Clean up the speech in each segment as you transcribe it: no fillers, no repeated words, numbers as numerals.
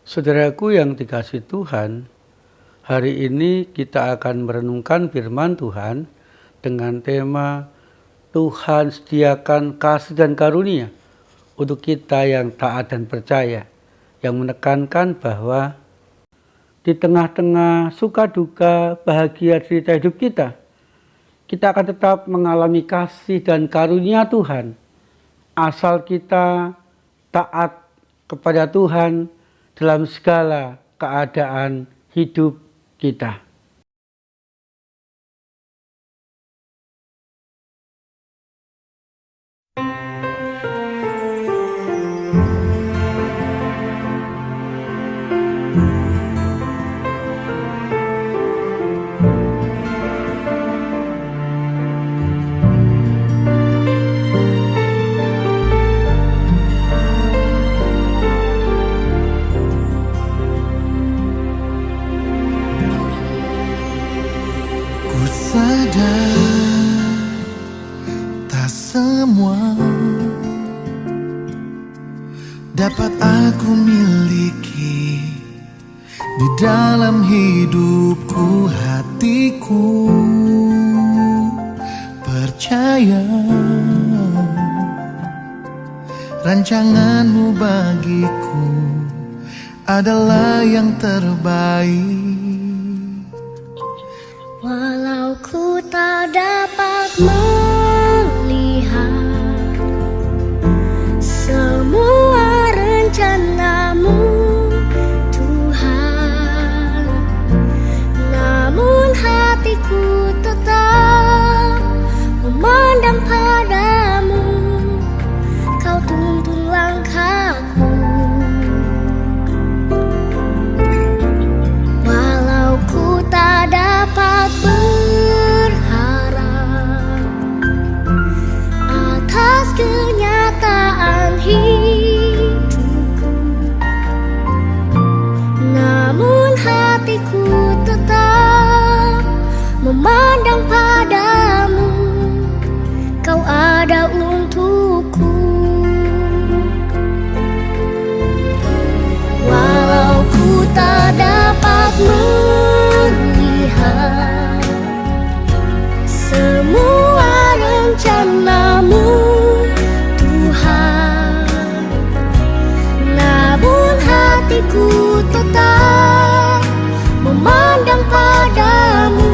Saudaraku yang dikasihi Tuhan, hari ini kita akan merenungkan firman Tuhan dengan tema Tuhan sediakan kasih dan karunia untuk kita yang taat dan percaya, yang menekankan bahwa di tengah-tengah suka duka, bahagia cerita hidup kita akan tetap mengalami kasih dan karunia Tuhan, asal kita taat kepada Tuhan dalam segala keadaan hidup kita. Tak semua dapat aku miliki di dalam hidupku, hatiku percaya rancanganmu bagiku adalah yang terbaik. Walau ku tak dapat melihat semua rencanamu, Tuhan, namun hatiku tetap memandang padamu. Kau tuntun langkahku. Walau ku tak dapat berharap atas kenyataan hidupku, namun hatiku tetap memandang padamu. Kau ada untukku. Walau ku tak dapat melihat semua rencanamu, Tuhan, namun hatiku tetap memandang padamu.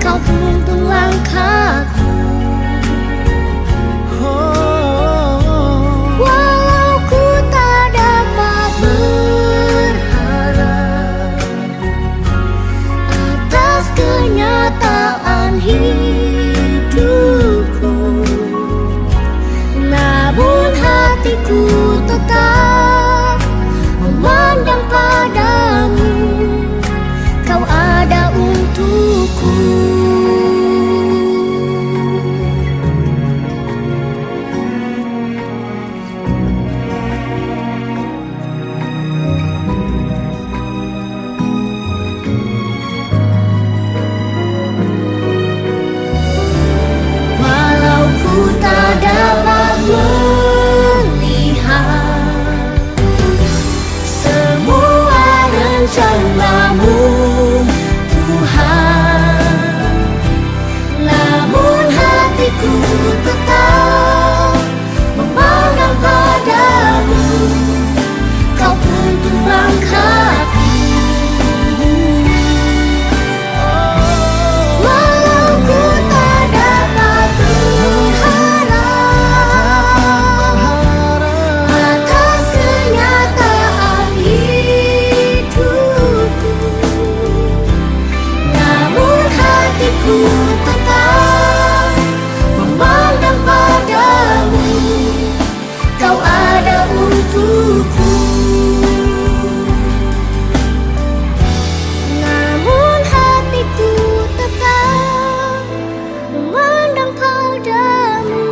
Kau tuntun langkahku. Walau ku tak dapat berharap atas kenyataan hidupku, namun hatiku tetap memandang padamu. Kau ada untukku. Walau ku tak dapat melihat semua rencanamu, Tuhan, namun hatiku tetap memandang padamu. Kau tuntun langkahku. Walau ku tak dapat berharap atas kenyataan hidupku, namun hatiku tetap memandang padamu. Kau ada untukku. Namun hatiku tetap memandang padamu.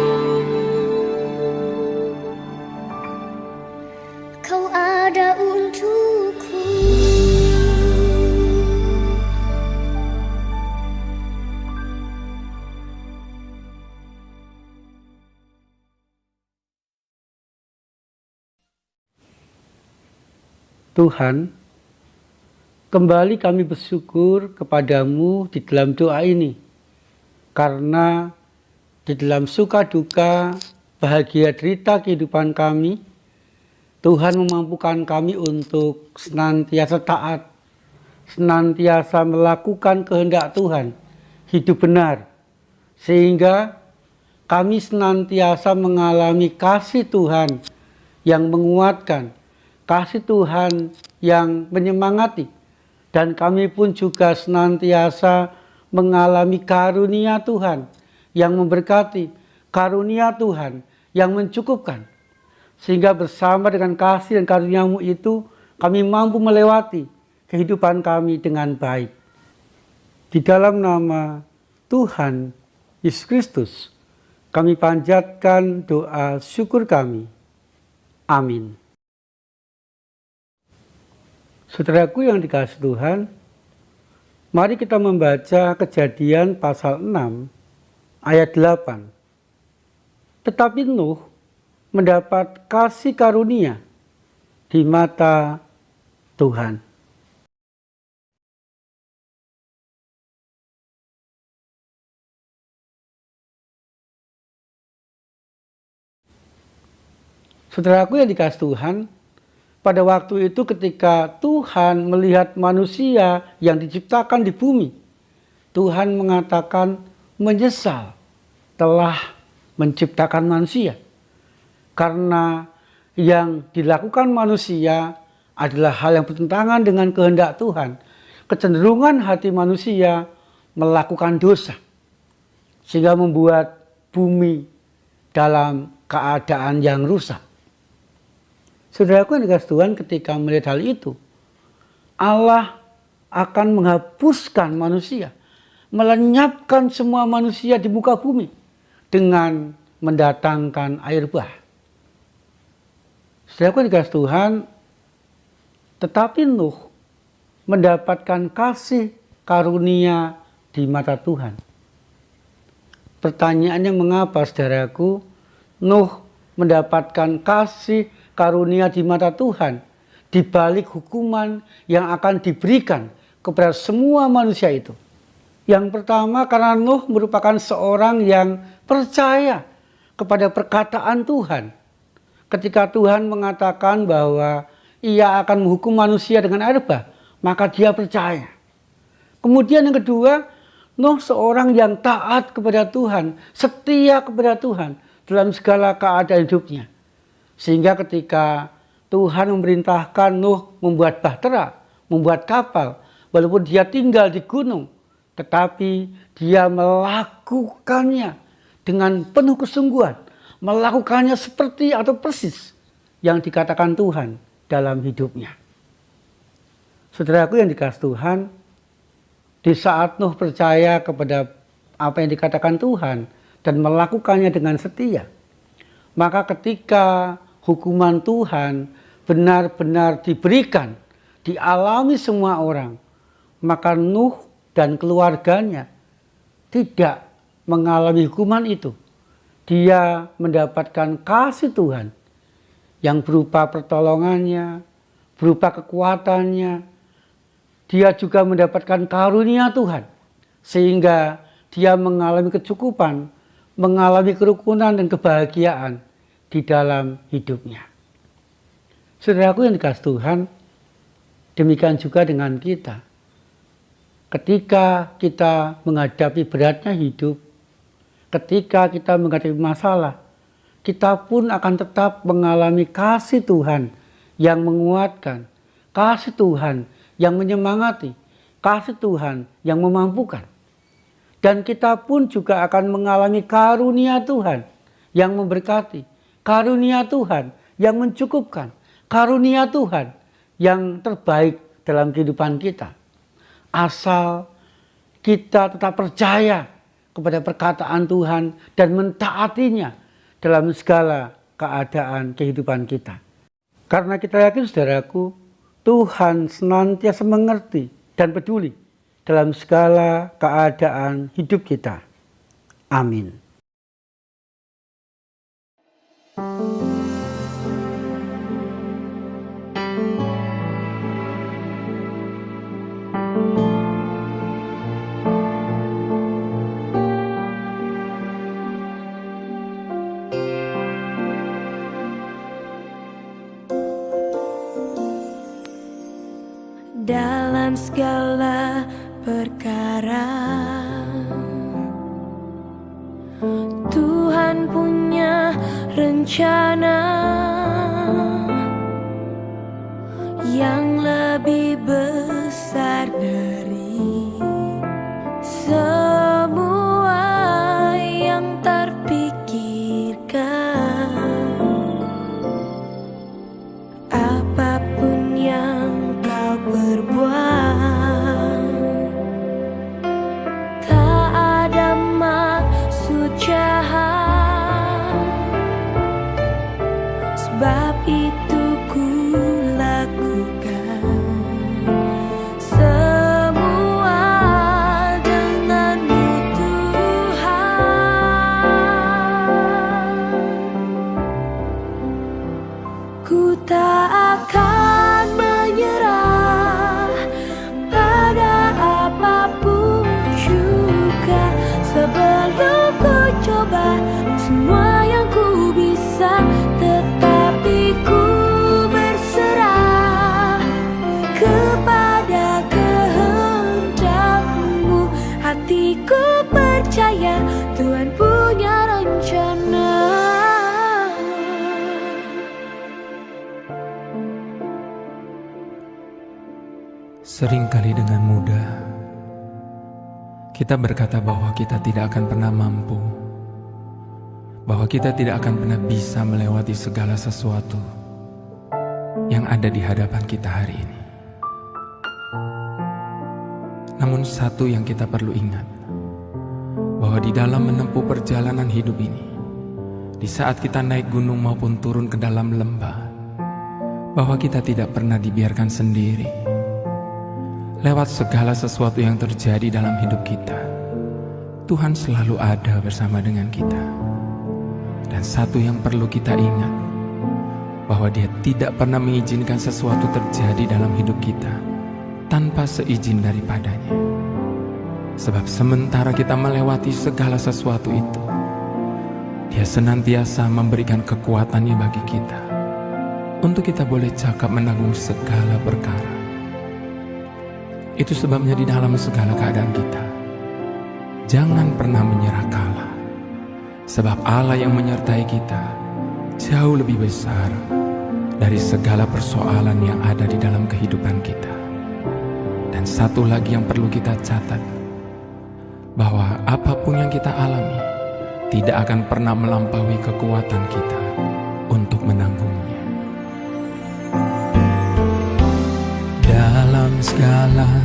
Kau ada untukku. Tuhan, kembali kami bersyukur kepadamu di dalam doa ini, karena di dalam suka duka, bahagia derita kehidupan kami, Tuhan memampukan kami untuk senantiasa taat, senantiasa melakukan kehendak Tuhan, hidup benar, sehingga kami senantiasa mengalami kasih Tuhan yang menguatkan, kasih Tuhan yang menyemangati, dan kami pun juga senantiasa mengalami karunia Tuhan yang memberkati, karunia Tuhan yang mencukupkan, sehingga bersama dengan kasih dan karunia-Mu itu kami mampu melewati kehidupan kami dengan baik. Di dalam nama Tuhan Yesus Kristus, kami panjatkan doa syukur kami. Amin. Saudaraku yang dikasihi Tuhan, mari kita membaca Kejadian pasal 6 ayat 8. Tetapi Nuh mendapat kasih karunia di mata Tuhan. Saudaraku yang dikasihi Tuhan, pada waktu itu ketika Tuhan melihat manusia yang diciptakan di bumi, Tuhan mengatakan menyesal telah menciptakan manusia. Karena yang dilakukan manusia adalah hal yang bertentangan dengan kehendak Tuhan. Kecenderungan hati manusia melakukan dosa, sehingga membuat bumi dalam keadaan yang rusak. Saudaraku yang dikasihi Tuhan, ketika melihat hal itu, Allah akan menghapuskan manusia, melenyapkan semua manusia di muka bumi dengan mendatangkan air bah. Saudaraku yang dikasihi Tuhan, tetapi Nuh mendapatkan kasih karunia di mata Tuhan. Pertanyaannya, mengapa saudaraku Nuh mendapatkan kasih karunia di mata Tuhan di balik hukuman yang akan diberikan kepada semua manusia itu? Yang pertama, karena Nuh merupakan seorang yang percaya kepada perkataan Tuhan. Ketika Tuhan mengatakan bahwa ia akan menghukum manusia dengan air bah, maka dia percaya. Kemudian yang kedua, Nuh seorang yang taat kepada Tuhan, setia kepada Tuhan dalam segala keadaan hidupnya. Sehingga ketika Tuhan memerintahkan Nuh membuat bahtera, membuat kapal, walaupun dia tinggal di gunung, tetapi dia melakukannya dengan penuh kesungguhan, melakukannya seperti atau persis yang dikatakan Tuhan dalam hidupnya. Saudaraku yang dikasihi Tuhan, di saat Nuh percaya kepada apa yang dikatakan Tuhan dan melakukannya dengan setia, maka ketika hukuman Tuhan benar-benar diberikan, dialami semua orang, maka Nuh dan keluarganya tidak mengalami hukuman itu. Dia mendapatkan kasih Tuhan yang berupa pertolongannya, berupa kekuatannya. Dia juga mendapatkan karunia Tuhan, sehingga dia mengalami kecukupan, mengalami kerukunan dan kebahagiaan di dalam hidupnya. Saudaraku yang dikasihi Tuhan, demikian juga dengan kita. Ketika kita menghadapi beratnya hidup, ketika kita menghadapi masalah, kita pun akan tetap mengalami kasih Tuhan yang menguatkan, kasih Tuhan yang menyemangati, kasih Tuhan yang memampukan. Dan kita pun juga akan mengalami karunia Tuhan yang memberkati, karunia Tuhan yang mencukupkan, karunia Tuhan yang terbaik dalam kehidupan kita. Asal kita tetap percaya kepada perkataan Tuhan dan mentaatinya dalam segala keadaan kehidupan kita. Karena kita yakin saudaraku, Tuhan senantiasa mengerti dan peduli dalam segala keadaan hidup kita. Amin. dalam segala perkara. Tuhan punya rencana yang lebih besar dari semua yang terpikirkan. Apapun yang kau perbuat, tak ada maksud jahat. Sebab itu ku lakukan semua denganmu Tuhan. Ku tak akan menyerah pada apapun juga, sebelum ku coba semua yang ku bisa, tetapi ku berserah kepada kehendak-Mu. Hatiku percaya Tuhan punya rencana. Seringkali dengan mudah kita berkata bahwa kita tidak akan pernah mampu, bahwa kita tidak akan pernah bisa melewati segala sesuatu yang ada di hadapan kita hari ini. Namun satu yang kita perlu ingat, bahwa di dalam menempuh perjalanan hidup ini, di saat kita naik gunung maupun turun ke dalam lembah, bahwa kita tidak pernah dibiarkan sendiri. Lewat segala sesuatu yang terjadi dalam hidup kita, Tuhan selalu ada bersama dengan kita. Dan satu yang perlu kita ingat, bahwa Dia tidak pernah mengizinkan sesuatu terjadi dalam hidup kita tanpa seizin daripadanya. Sebab sementara kita melewati segala sesuatu itu, Dia senantiasa memberikan kekuatannya bagi kita, untuk kita boleh cakap menanggung segala perkara. Itu sebabnya di dalam segala keadaan kita, jangan pernah menyerah kalah. Sebab Allah yang menyertai kita jauh lebih besar dari segala persoalan yang ada di dalam kehidupan kita. Dan satu lagi yang perlu kita catat, bahwa apapun yang kita alami tidak akan pernah melampaui kekuatan kita untuk menanggungnya. Dalam segala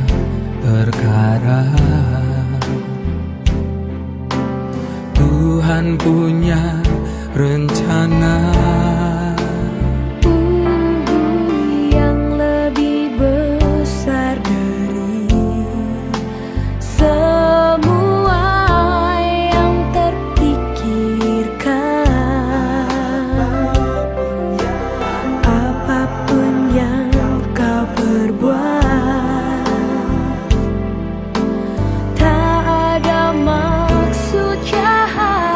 perkara, Tuhan punya rencana yang lebih besar dari semua yang terpikirkan. Apapun yang kau perbuat, tak ada maksud jahat.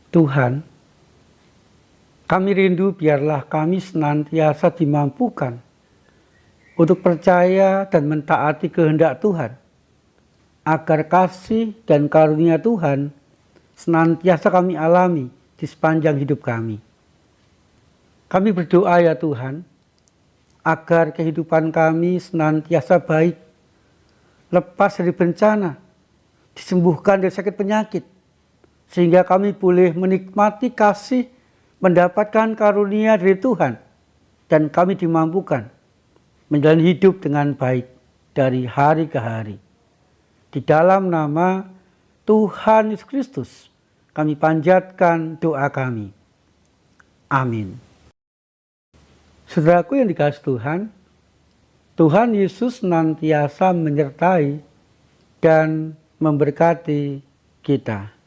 Tuhan, kami rindu biarlah kami senantiasa dimampukan untuk percaya dan mentaati kehendak Tuhan, agar kasih dan karunia Tuhan senantiasa kami alami di sepanjang hidup kami. Kami berdoa ya Tuhan, agar kehidupan kami senantiasa baik, lepas dari bencana, disembuhkan dari sakit penyakit, sehingga kami boleh menikmati kasih, mendapatkan karunia dari Tuhan, dan kami dimampukan menjalani hidup dengan baik dari hari ke hari. Di dalam nama Tuhan Yesus Kristus, kami panjatkan doa kami. Amin. Saudaraku yang dikasihi Tuhan, Tuhan Yesus senantiasa menyertai dan memberkati kita.